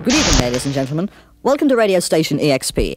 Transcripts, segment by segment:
Good evening, ladies and gentlemen. Welcome to radio station EXP.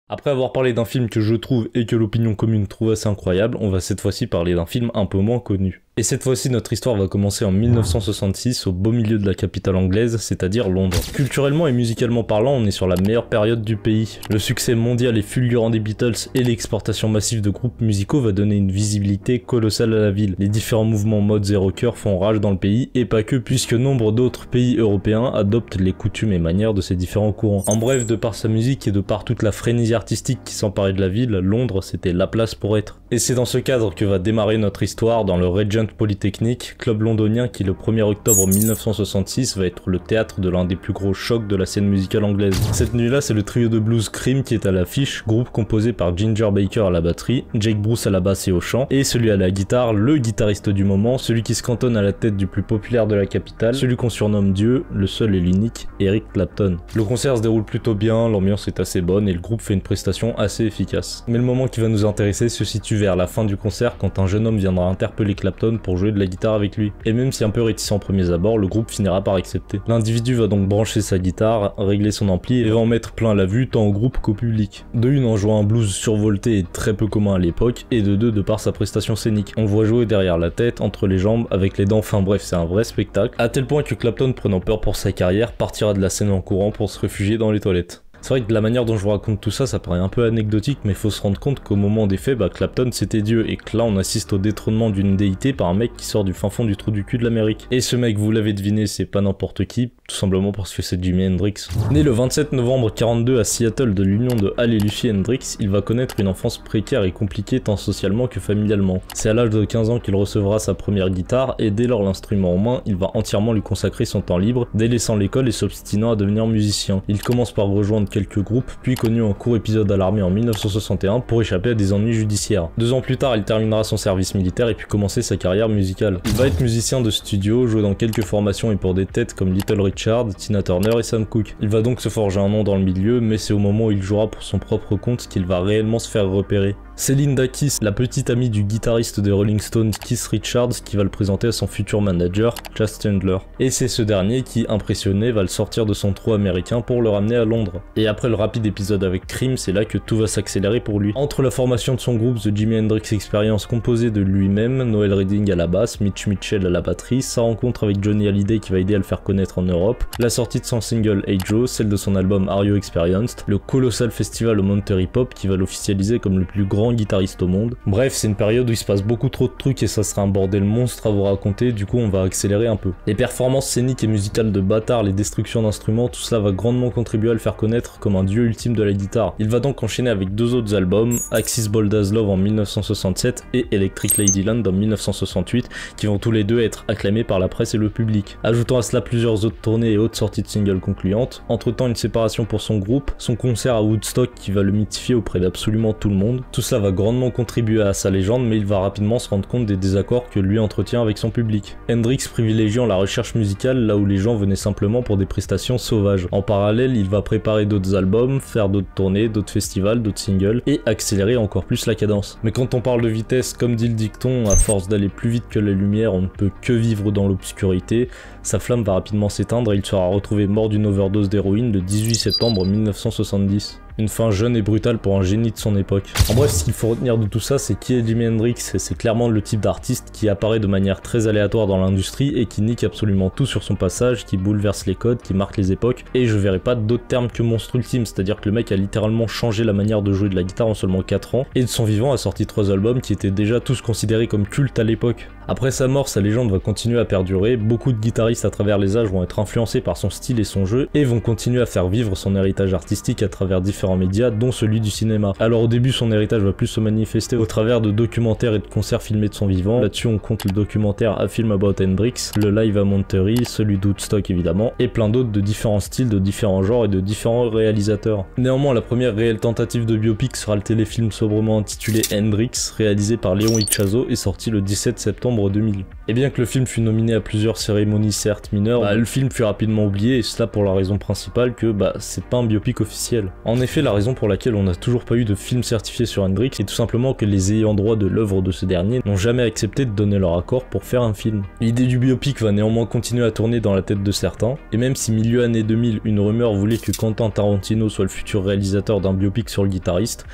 Après avoir parlé d'un film que je trouve et que l'opinion commune trouve assez incroyable, on va cette fois-ci parler d'un film un peu moins connu. Et cette fois-ci, notre histoire va commencer en 1966, au beau milieu de la capitale anglaise, c'est-à-dire Londres. Culturellement et musicalement parlant, on est sur la meilleure période du pays. Le succès mondial et fulgurant des Beatles et l'exportation massive de groupes musicaux va donner une visibilité colossale à la ville. Les différents mouvements mods et rockers font rage dans le pays, et pas que, puisque nombre d'autres pays européens adoptent les coutumes et manières de ces différents courants. En bref, de par sa musique et de par toute la frénésie artistique qui s'emparait de la ville, Londres c'était la place pour être. Et c'est dans ce cadre que va démarrer notre histoire dans le Regent Polytechnic, club londonien qui le 1er octobre 1966 va être le théâtre de l'un des plus gros chocs de la scène musicale anglaise. Cette nuit-là, c'est le trio de blues Cream qui est à l'affiche, groupe composé par Ginger Baker à la batterie, Jake Bruce à la basse et au chant, et celui à la guitare, le guitariste du moment, celui qui se cantonne à la tête du plus populaire de la capitale, celui qu'on surnomme Dieu, le seul et l'unique, Eric Clapton. Le concert se déroule plutôt bien, l'ambiance est assez bonne et le groupe fait une prestation assez efficace. Mais le moment qui va nous intéresser se situe vers la fin du concert quand un jeune homme viendra interpeller Clapton pour jouer de la guitare avec lui. Et même si un peu réticent en premiers abords, le groupe finira par accepter. L'individu va donc brancher sa guitare, régler son ampli et va en mettre plein la vue tant au groupe qu'au public. De une en jouant un blues survolté et très peu commun à l'époque, et de deux de par sa prestation scénique. On voit jouer derrière la tête, entre les jambes, avec les dents, enfin bref c'est un vrai spectacle, à tel point que Clapton, prenant peur pour sa carrière, partira de la scène en courant pour se réfugier dans les toilettes. C'est vrai que de la manière dont je vous raconte tout ça, ça paraît un peu anecdotique, mais faut se rendre compte qu'au moment des faits, Clapton c'était Dieu, et que là on assiste au détrônement d'une déité par un mec qui sort du fin fond du trou du cul de l'Amérique. Et ce mec, vous l'avez deviné, c'est pas n'importe qui, tout simplement parce que c'est Jimi Hendrix. Né le 27 novembre 42 à Seattle de l'union de Hal et Lucy Hendrix, il va connaître une enfance précaire et compliquée tant socialement que familialement. C'est à l'âge de 15 ans qu'il recevra sa première guitare, et dès lors l'instrument en main, il va entièrement lui consacrer son temps libre, délaissant l'école et s'obstinant à devenir musicien. Il commence par rejoindre quelques groupes, puis connu un court épisode à l'armée en 1961 pour échapper à des ennuis judiciaires. 2 ans plus tard, il terminera son service militaire et puis commencer sa carrière musicale. Il va être musicien de studio, jouer dans quelques formations et pour des têtes comme Little Richard, Tina Turner et Sam Cooke. Il va donc se forger un nom dans le milieu, mais c'est au moment où il jouera pour son propre compte qu'il va réellement se faire repérer. C'est Linda Keith, la petite amie du guitariste des Rolling Stones Keith Richards, qui va le présenter à son futur manager, Chas Chandler. Et c'est ce dernier qui, impressionné, va le sortir de son trou américain pour le ramener à Londres. Et après le rapide épisode avec Cream, c'est là que tout va s'accélérer pour lui. Entre la formation de son groupe The Jimi Hendrix Experience composé de lui-même, Noel Redding à la basse, Mitch Mitchell à la batterie, sa rencontre avec Johnny Hallyday qui va aider à le faire connaître en Europe, la sortie de son single Hey Joe, celle de son album Are You Experienced, le colossal festival au Monterey Pop qui va l'officialiser comme le plus grand guitariste au monde. Bref, c'est une période où il se passe beaucoup trop de trucs et ça sera un bordel monstre à vous raconter, du coup on va accélérer un peu. Les performances scéniques et musicales de bâtard, les destructions d'instruments, tout cela va grandement contribuer à le faire connaître comme un dieu ultime de la guitare. Il va donc enchaîner avec 2 autres albums, Axis Bold as Love en 1967 et Electric Ladyland en 1968, qui vont tous les deux être acclamés par la presse et le public. Ajoutant à cela plusieurs autres tournées et autres sorties de singles concluantes, entre temps une séparation pour son groupe, son concert à Woodstock qui va le mythifier auprès d'absolument tout le monde. Tout cela va grandement contribuer à sa légende, mais il va rapidement se rendre compte des désaccords que lui entretient avec son public. Hendrix privilégiant la recherche musicale là où les gens venaient simplement pour des prestations sauvages. En parallèle, il va préparer d'autres albums, faire d'autres tournées, d'autres festivals, d'autres singles, et accélérer encore plus la cadence. Mais quand on parle de vitesse, comme dit le dicton, à force d'aller plus vite que la lumière, on ne peut que vivre dans l'obscurité, sa flamme va rapidement s'éteindre et il sera retrouvé mort d'une overdose d'héroïne le 18 septembre 1970. Une fin jeune et brutale pour un génie de son époque. En bref, ce qu'il faut retenir de tout ça, c'est qui est Jimi Hendrix, et c'est clairement le type d'artiste qui apparaît de manière très aléatoire dans l'industrie et qui nique absolument tout sur son passage, qui bouleverse les codes, qui marque les époques, et je verrai pas d'autres termes que monstre ultime, c'est-à-dire que le mec a littéralement changé la manière de jouer de la guitare en seulement 4 ans, et de son vivant a sorti 3 albums qui étaient déjà tous considérés comme cultes à l'époque. Après sa mort, sa légende va continuer à perdurer, beaucoup de guitaristes à travers les âges vont être influencés par son style et son jeu, et vont continuer à faire vivre son héritage artistique à travers différents médias, dont celui du cinéma. Alors au début, son héritage va plus se manifester au travers de documentaires et de concerts filmés de son vivant. Là-dessus, on compte le documentaire A Film About Hendrix, le live à Monterey, celui de Woodstock évidemment, et plein d'autres de différents styles, de différents genres et de différents réalisateurs. Néanmoins, la première réelle tentative de biopic sera le téléfilm sobrement intitulé Hendrix, réalisé par Léon Icciazo et sorti le 17 septembre septembre 2000. Et bien que le film fut nominé à plusieurs cérémonies certes mineures, le film fut rapidement oublié, et cela pour la raison principale que c'est pas un biopic officiel. En effet, la raison pour laquelle on n'a toujours pas eu de film certifié sur Hendrix est tout simplement que les ayants droit de l'œuvre de ce dernier n'ont jamais accepté de donner leur accord pour faire un film. L'idée du biopic va néanmoins continuer à tourner dans la tête de certains, et même si milieu année 2000, une rumeur voulait que Quentin Tarantino soit le futur réalisateur d'un biopic sur le guitariste,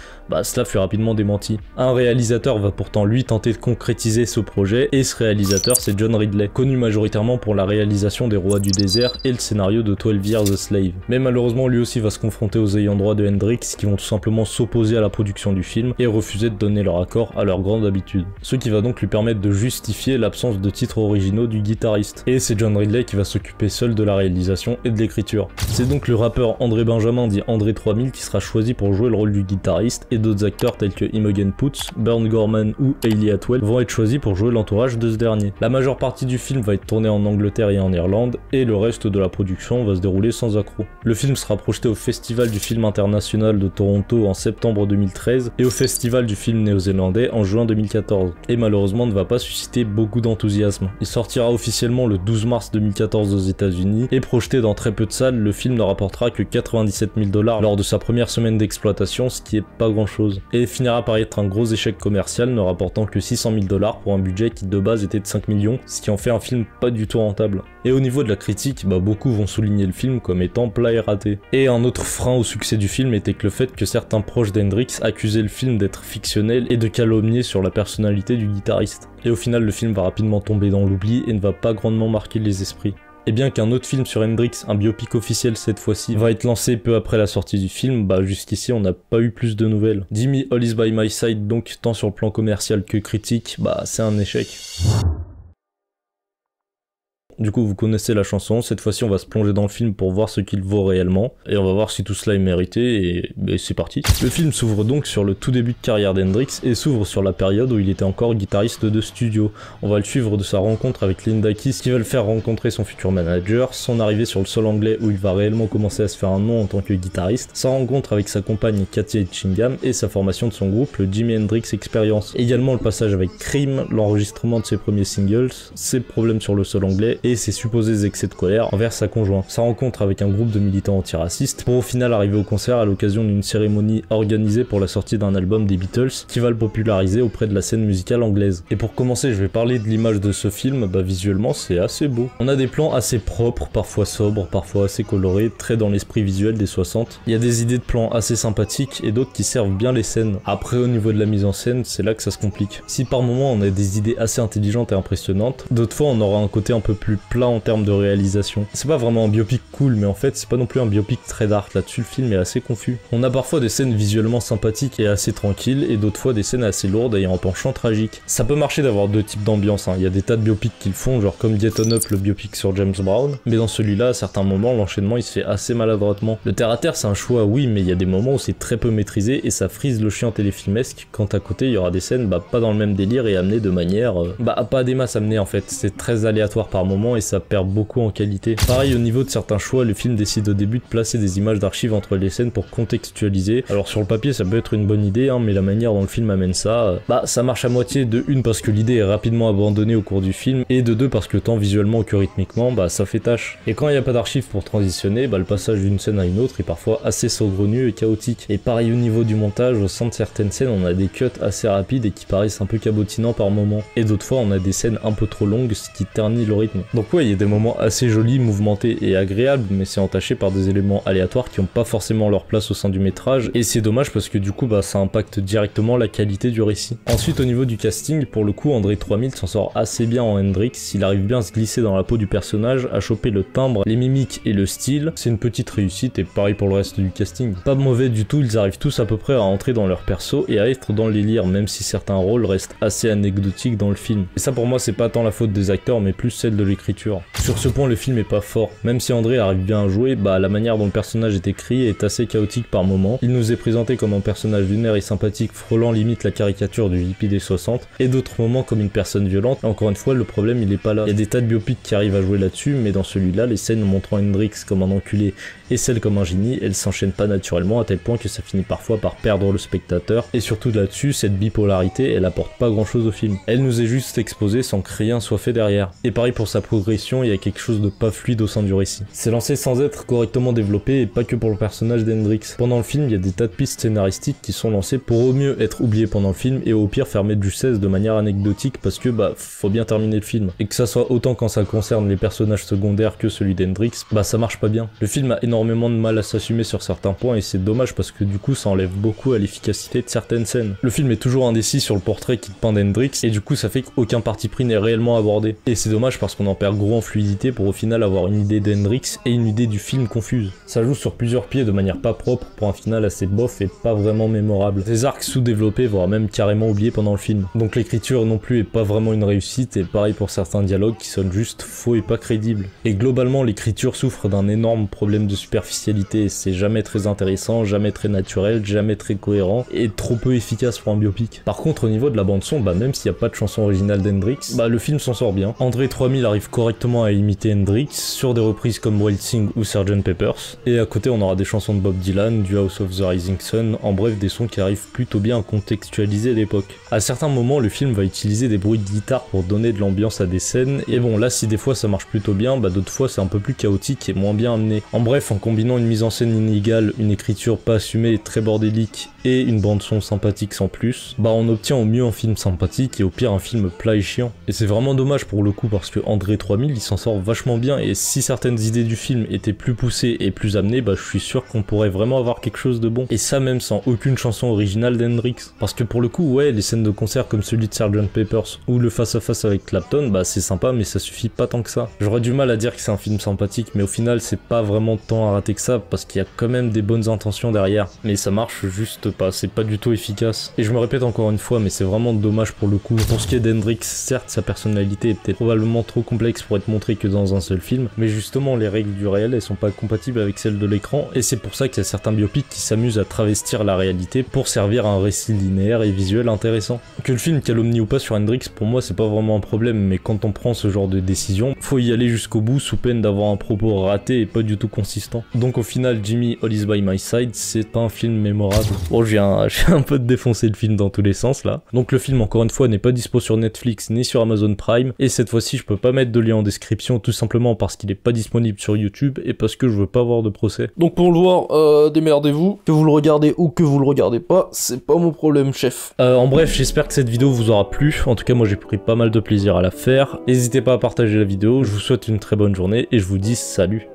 cela fut rapidement démenti. Un réalisateur va pourtant lui tenter de concrétiser ce projet, et ce réalisateur c'est John Ridley, connu majoritairement pour la réalisation des Rois du désert et le scénario de 12 Years a Slave. Mais malheureusement lui aussi va se confronter aux ayants droit de Hendrix qui vont tout simplement s'opposer à la production du film et refuser de donner leur accord à leur grande habitude. Ce qui va donc lui permettre de justifier l'absence de titres originaux du guitariste. Et c'est John Ridley qui va s'occuper seul de la réalisation et de l'écriture. C'est donc le rappeur André Benjamin dit André 3000 qui sera choisi pour jouer le rôle du guitariste, et d'autres acteurs tels que Imogen Poots, Burn Gorman ou Hayley Atwell vont être choisis pour jouer l'entourage de ce dernier. La majeure partie du film va être tournée en Angleterre et en Irlande, et le reste de la production va se dérouler sans accroc. Le film sera projeté au Festival du film international de Toronto en septembre 2013 et au Festival du film néo-zélandais en juin 2014, et malheureusement ne va pas susciter beaucoup d'enthousiasme. Il sortira officiellement le 12 mars 2014 aux États-Unis, et projeté dans très peu de salles, le film ne rapportera que 97 000 $ lors de sa première semaine d'exploitation, ce qui est pas grand chose, et finira par être un gros échec commercial ne rapportant que 600 000 $ pour un budget qui de base était de 5 millions, ce qui en fait un film pas du tout rentable. Et au niveau de la critique, beaucoup vont souligner le film comme étant plat et raté. Et un autre frein au succès du film était que le fait que certains proches d'Hendrix accusaient le film d'être fictionnel et de calomnier sur la personnalité du guitariste. Et au final, le film va rapidement tomber dans l'oubli et ne va pas grandement marquer les esprits. Et bien qu'un autre film sur Hendrix, un biopic officiel cette fois-ci, va être lancé peu après la sortie du film, jusqu'ici on n'a pas eu plus de nouvelles. Jimmy All Is By My Side donc, tant sur le plan commercial que critique, c'est un échec. Du coup vous connaissez la chanson, cette fois-ci on va se plonger dans le film pour voir ce qu'il vaut réellement, et on va voir si tout cela est mérité, et c'est parti. Le film s'ouvre donc sur le tout début de carrière d'Hendrix, et s'ouvre sur la période où il était encore guitariste de studio. On va le suivre de sa rencontre avec Linda Keys qui va le faire rencontrer son futur manager, son arrivée sur le sol anglais où il va réellement commencer à se faire un nom en tant que guitariste, sa rencontre avec sa compagne Katia Etchingham et sa formation de son groupe, le Jimi Hendrix Experience. Également le passage avec Cream, l'enregistrement de ses premiers singles, ses problèmes sur le sol anglais, et ses supposés excès de colère envers sa conjointe. Sa rencontre avec un groupe de militants antiracistes pour au final arriver au concert à l'occasion d'une cérémonie organisée pour la sortie d'un album des Beatles qui va le populariser auprès de la scène musicale anglaise. Et pour commencer, je vais parler de l'image de ce film. Visuellement c'est assez beau. On a des plans assez propres, parfois sobres, parfois assez colorés, très dans l'esprit visuel des 60. Il y a des idées de plans assez sympathiques et d'autres qui servent bien les scènes. Après au niveau de la mise en scène, c'est là que ça se complique. Si par moments on a des idées assez intelligentes et impressionnantes, d'autres fois on aura un côté un peu plus plat en termes de réalisation. C'est pas vraiment un biopic cool, mais en fait c'est pas non plus un biopic très dark. Là-dessus le film est assez confus. On a parfois des scènes visuellement sympathiques et assez tranquilles, et d'autres fois des scènes assez lourdes ayant un penchant tragique. Ça peut marcher d'avoir deux types d'ambiance, Il y a des tas de biopics qui le font, genre comme Get On Up, le biopic sur James Brown, mais dans celui-là à certains moments l'enchaînement il se fait assez maladroitement. Le terre à terre c'est un choix oui, mais il y a des moments où c'est très peu maîtrisé et ça frise le chien téléfilmesque, quand à côté il y aura des scènes pas dans le même délire et amenées de manière pas des masses amenées en fait. C'est très aléatoire par moment et ça perd beaucoup en qualité. Pareil au niveau de certains choix, le film décide au début de placer des images d'archives entre les scènes pour contextualiser. Alors sur le papier ça peut être une bonne idée, mais la manière dont le film amène ça, ça marche à moitié, de une parce que l'idée est rapidement abandonnée au cours du film, et de deux parce que tant visuellement que rythmiquement, ça fait tâche. Et quand il n'y a pas d'archives pour transitionner, le passage d'une scène à une autre est parfois assez saugrenu et chaotique. Et pareil au niveau du montage, au sein de certaines scènes on a des cuts assez rapides et qui paraissent un peu cabotinants par moments, et d'autres fois on a des scènes un peu trop longues, ce qui ternit le rythme. Donc ouais, il y a des moments assez jolis, mouvementés et agréables, mais c'est entaché par des éléments aléatoires qui n'ont pas forcément leur place au sein du métrage, et c'est dommage parce que du coup ça impacte directement la qualité du récit. Ensuite au niveau du casting, pour le coup André 3000 s'en sort assez bien en Hendrix, il arrive bien à se glisser dans la peau du personnage, à choper le timbre, les mimiques et le style, c'est une petite réussite, et pareil pour le reste du casting. Pas mauvais du tout, ils arrivent tous à peu près à entrer dans leur perso et à être dans le délire, même si certains rôles restent assez anecdotiques dans le film. Et ça pour moi c'est pas tant la faute des acteurs mais plus celle de l'écriture l'écriture. Sur ce point, le film est pas fort. Même si André arrive bien à jouer, bah la manière dont le personnage est écrit est assez chaotique par moments. Il nous est présenté comme un personnage lunaire et sympathique, frôlant limite la caricature du hippie des 60, et d'autres moments comme une personne violente. Et encore une fois, le problème il est pas là. Il y a des tas de biopics qui arrivent à jouer là-dessus, mais dans celui-là, les scènes montrant Hendrix comme un enculé et celles comme un génie, elles s'enchaînent pas naturellement à tel point que ça finit parfois par perdre le spectateur. Et surtout là-dessus, cette bipolarité, elle apporte pas grand-chose au film. Elle nous est juste exposée sans que rien soit fait derrière. Et pareil pour sa progression, il y a quelque chose de pas fluide au sein du récit. C'est lancé sans être correctement développé et pas que pour le personnage d'Hendrix. Pendant le film, il y a des tas de pistes scénaristiques qui sont lancées pour au mieux être oubliées pendant le film et au pire faire mettre du 16 de manière anecdotique parce que bah faut bien terminer le film. Et que ça soit autant quand ça concerne les personnages secondaires que celui d'Hendrix, bah ça marche pas bien. Le film a énormément de mal à s'assumer sur certains points et c'est dommage parce que du coup ça enlève beaucoup à l'efficacité de certaines scènes. Le film est toujours indécis sur le portrait qu'il peint d'Hendrix et du coup ça fait qu'aucun parti pris n'est réellement abordé. Et c'est dommage parce qu'on en perd gros en fluidité pour au final avoir une idée d'Hendrix et une idée du film confuse. Ça joue sur plusieurs pieds de manière pas propre pour un final assez bof et pas vraiment mémorable. Des arcs sous-développés voire même carrément oubliés pendant le film. Donc l'écriture non plus est pas vraiment une réussite et pareil pour certains dialogues qui sonnent juste faux et pas crédibles. Et globalement l'écriture souffre d'un énorme problème de superficialité, c'est jamais très intéressant, jamais très naturel, jamais très cohérent et trop peu efficace pour un biopic. Par contre au niveau de la bande son, bah même s'il n'y a pas de chanson originale d'Hendrix, bah le film s'en sort bien. André 3000 arrive correctement à imiter Hendrix sur des reprises comme Wild Thing ou Sgt Pepper's, et à côté on aura des chansons de Bob Dylan, du House of the Rising Sun, en bref des sons qui arrivent plutôt bien à contextualiser l'époque. À certains moments le film va utiliser des bruits de guitare pour donner de l'ambiance à des scènes, et bon là si des fois ça marche plutôt bien, bah d'autres fois c'est un peu plus chaotique et moins bien amené. En bref, en combinant une mise en scène inégale, une écriture pas assumée et très bordélique, et une bande son sympathique sans plus, bah on obtient au mieux un film sympathique et au pire un film plat et chiant. Et c'est vraiment dommage pour le coup parce que André 3000 il s'en sort vachement bien et si certaines idées du film étaient plus poussées et plus amenées, bah je suis sûr qu'on pourrait vraiment avoir quelque chose de bon. Et ça même sans aucune chanson originale d'Hendrix. Parce que pour le coup ouais, les scènes de concert comme celui de Sgt Pepper's ou le face à face avec Clapton, bah c'est sympa mais ça suffit pas tant que ça. J'aurais du mal à dire que c'est un film sympathique mais au final c'est pas vraiment tant à rater que ça parce qu'il y a quand même des bonnes intentions derrière. Mais ça marche juste pas, c'est pas du tout efficace. Et je me répète encore une fois mais c'est vraiment dommage pour le coup. Pour ce qui est d'Hendrix, certes sa personnalité est peut-être probablement trop complexe pour être montrée que dans un seul film, mais justement les règles du réel elles sont pas compatibles avec celles de l'écran et c'est pour ça qu'il y a certains biopics qui s'amusent à travestir la réalité pour servir à un récit linéaire et visuel intéressant. Que le film calomnie ou pas sur Hendrix, pour moi c'est pas vraiment un problème, mais quand on prend ce genre de décision, faut y aller jusqu'au bout sous peine d'avoir un propos raté et pas du tout consistant. Donc au final Jimmy All Is By My Side c'est pas un film mémorable. Bon j'ai un peu défoncé le film dans tous les sens là. Donc le film encore une fois n'est pas dispo sur Netflix ni sur Amazon Prime et cette fois-ci je peux pas mettre de lien en description tout simplement parce qu'il est pas disponible sur YouTube et parce que je veux pas avoir de procès. Donc pour le voir, démerdez-vous. Que vous le regardez ou que vous le regardez pas, c'est pas mon problème, chef. En bref, j'espère que cette vidéo vous aura plu. En tout cas, moi j'ai pris pas mal de plaisir à la faire. N'hésitez pas à partager la vidéo. Je vous souhaite une très bonne journée et je vous dis salut.